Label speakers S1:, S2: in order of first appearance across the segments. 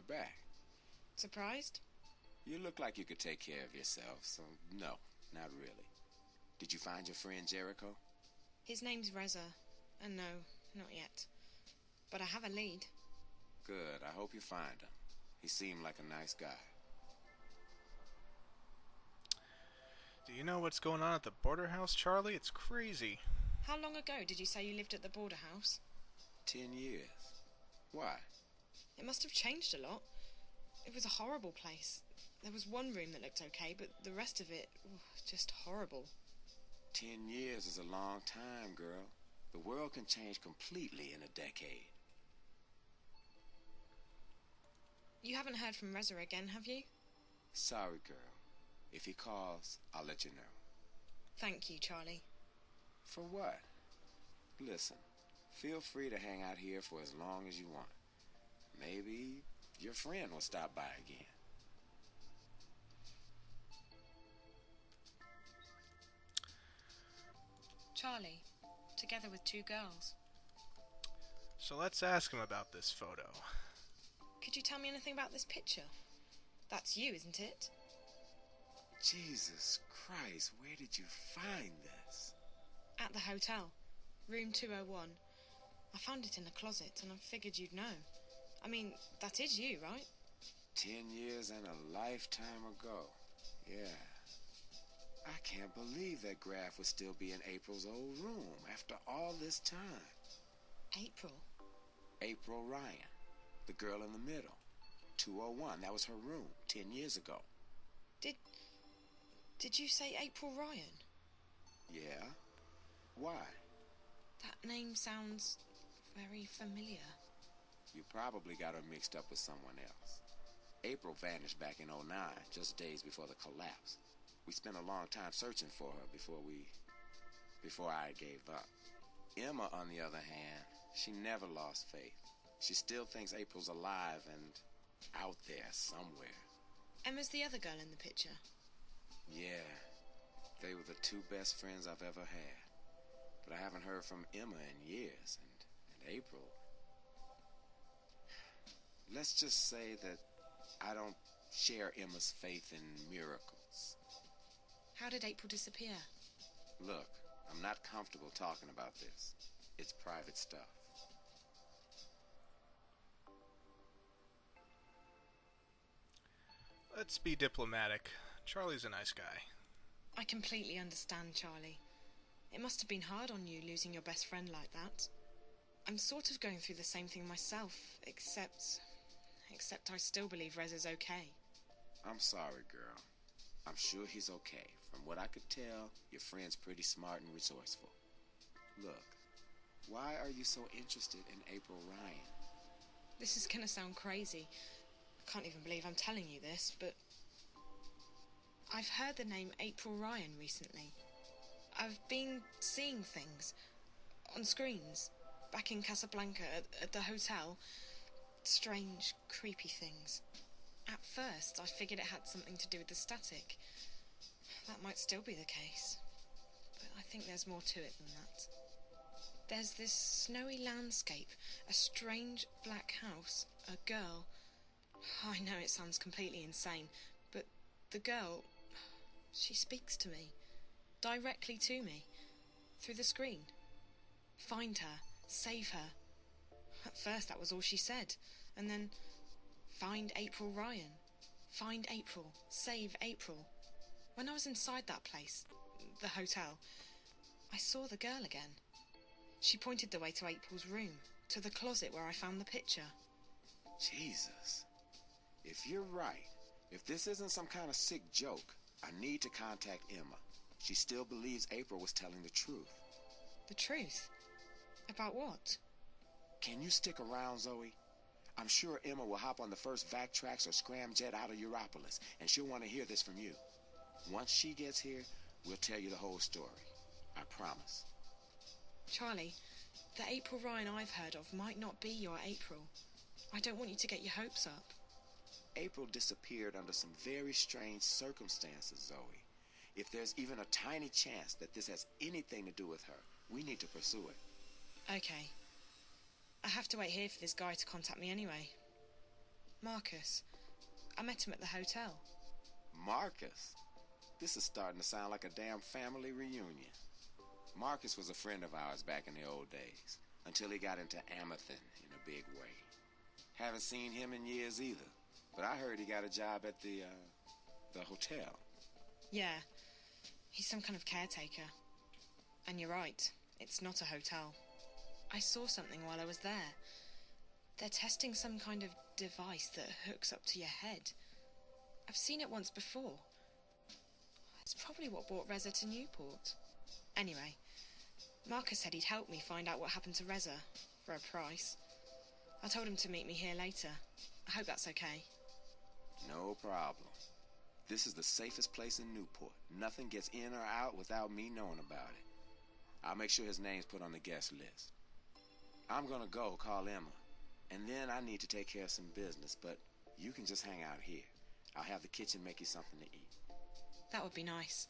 S1: back.
S2: Surprised?
S1: You look like you could take care of yourself, so no, not really. Did you find your friend Jericho?
S2: His name's Reza, and no, not yet. But I have a lead.
S1: Good, I hope you find him. He seemed like a nice guy.
S3: Do you know what's going on at the border house, Charlie? It's crazy.
S2: How long ago did you say you lived at the border house?
S1: 10 years. Why?
S2: It must have changed a lot. It was a horrible place. There was one room that looked okay, but the rest of it, just horrible.
S1: 10 years is a long time, girl. The world can change completely in a decade.
S2: You haven't heard from Reza again, have you?
S1: Sorry, girl. If he calls, I'll let you know.
S2: Thank you, Charlie.
S1: For what? Listen, feel free to hang out here for as long as you want. Maybe your friend will stop by again.
S2: Charlie, together with two girls.
S3: So let's ask him about this photo.
S2: Could you tell me anything about this picture? That's you, isn't it?
S1: Jesus Christ, where did you find this?
S2: At the hotel. Room 201. I found it in a closet and I figured you'd know. I mean, that is you, right?
S1: 10 years and a lifetime ago. Yeah. I can't believe that graph would still be in April's old room after all this time.
S2: April?
S1: April Ryan, the girl in the middle. 201, that was her room 10 years ago.
S2: Did you say April Ryan?
S1: Yeah? Why?
S2: That name sounds very familiar.
S1: You probably got her mixed up with someone else. April vanished back in '09, just days before the collapse. We spent a long time searching for her before I gave up. Emma, on the other hand, she never lost faith. She still thinks April's alive and out there somewhere.
S2: Emma's the other girl in the picture.
S1: Yeah, they were the two best friends I've ever had. But I haven't heard from Emma in years, and April. Let's just say that I don't share Emma's faith in miracles.
S2: How did April disappear?
S1: Look, I'm not comfortable talking about this. It's private stuff.
S3: Let's be diplomatic. Charlie's a nice guy.
S2: I completely understand, Charlie. It must have been hard on you losing your best friend like that. I'm sort of going through the same thing myself, except I still believe Reza's okay.
S1: I'm sorry, girl. I'm sure he's okay. From what I could tell, your friend's pretty smart and resourceful. Look, why are you so interested in April Ryan?
S2: This is gonna sound crazy. I can't even believe I'm telling you this, but I've heard the name April Ryan recently. I've been seeing things on screens back in Casablanca at the hotel. Strange, creepy things. At first, I figured it had something to do with the static. That might still be the case, but I think there's more to it than that. There's this snowy landscape, a strange black house, a girl. I know it sounds completely insane, but the girl, she speaks to me, directly to me, through the screen. Find her, save her. At first that was all she said, and then, find April Ryan. Find April, save April. When I was inside that place, the hotel, I saw the girl again. She pointed the way to April's room, to the closet where I found the picture.
S1: Jesus. If you're right, if this isn't some kind of sick joke, I need to contact Emma. She still believes April was telling the truth.
S2: The truth? About what?
S1: Can you stick around, Zoe? I'm sure Emma will hop on the first Vactrax or scramjet out of Europolis, and she'll want to hear this from you. Once she gets here, we'll tell you the whole story. I promise.
S2: Charlie, the April Ryan I've heard of might not be your April. I don't want you to get your hopes up.
S1: April disappeared under some very strange circumstances, Zoe. If there's even a tiny chance that this has anything to do with her, we need to pursue it.
S2: Okay. I have to wait here for this guy to contact me anyway. Marcus. I met him at the hotel.
S1: Marcus? This is starting to sound like a damn family reunion. Marcus was a friend of ours back in the old days, until he got into amethyst in a big way. Haven't seen him in years either, but I heard he got a job at the hotel.
S2: Yeah, he's some kind of caretaker. And you're right, it's not a hotel. I saw something while I was there. They're testing some kind of device that hooks up to your head. I've seen it once before. It's probably what brought Reza to Newport. Anyway, Marcus said he'd help me find out what happened to Reza, for a price. I told him to meet me here later. I hope that's okay.
S1: No problem. This is the safest place in Newport. Nothing gets in or out without me knowing about it. I'll make sure his name's put on the guest list. I'm gonna go call Emma, and then I need to take care of some business, but you can just hang out here. I'll have the kitchen make you something to eat.
S2: That would be nice.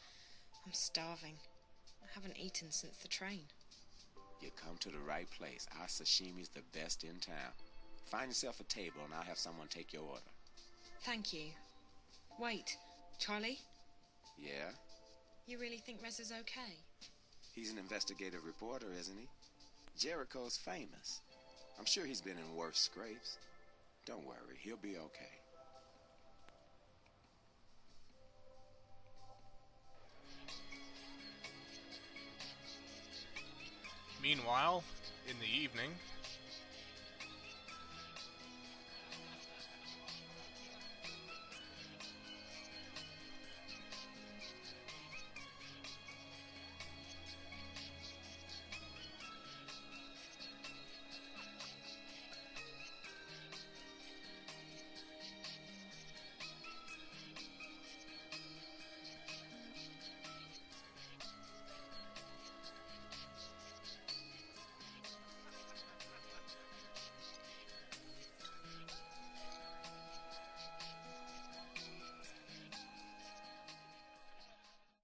S2: I'm starving. I haven't eaten since the train.
S1: You come to the right place. Our sashimi's the best in town. Find yourself a table and I'll have someone take your order.
S2: Thank you. Wait, Charlie?
S1: Yeah?
S2: You really think Reza's okay?
S1: He's an investigative reporter, isn't he? Jericho's famous. I'm sure he's been in worse scrapes. Don't worry, he'll be okay.
S3: Meanwhile, in the evening,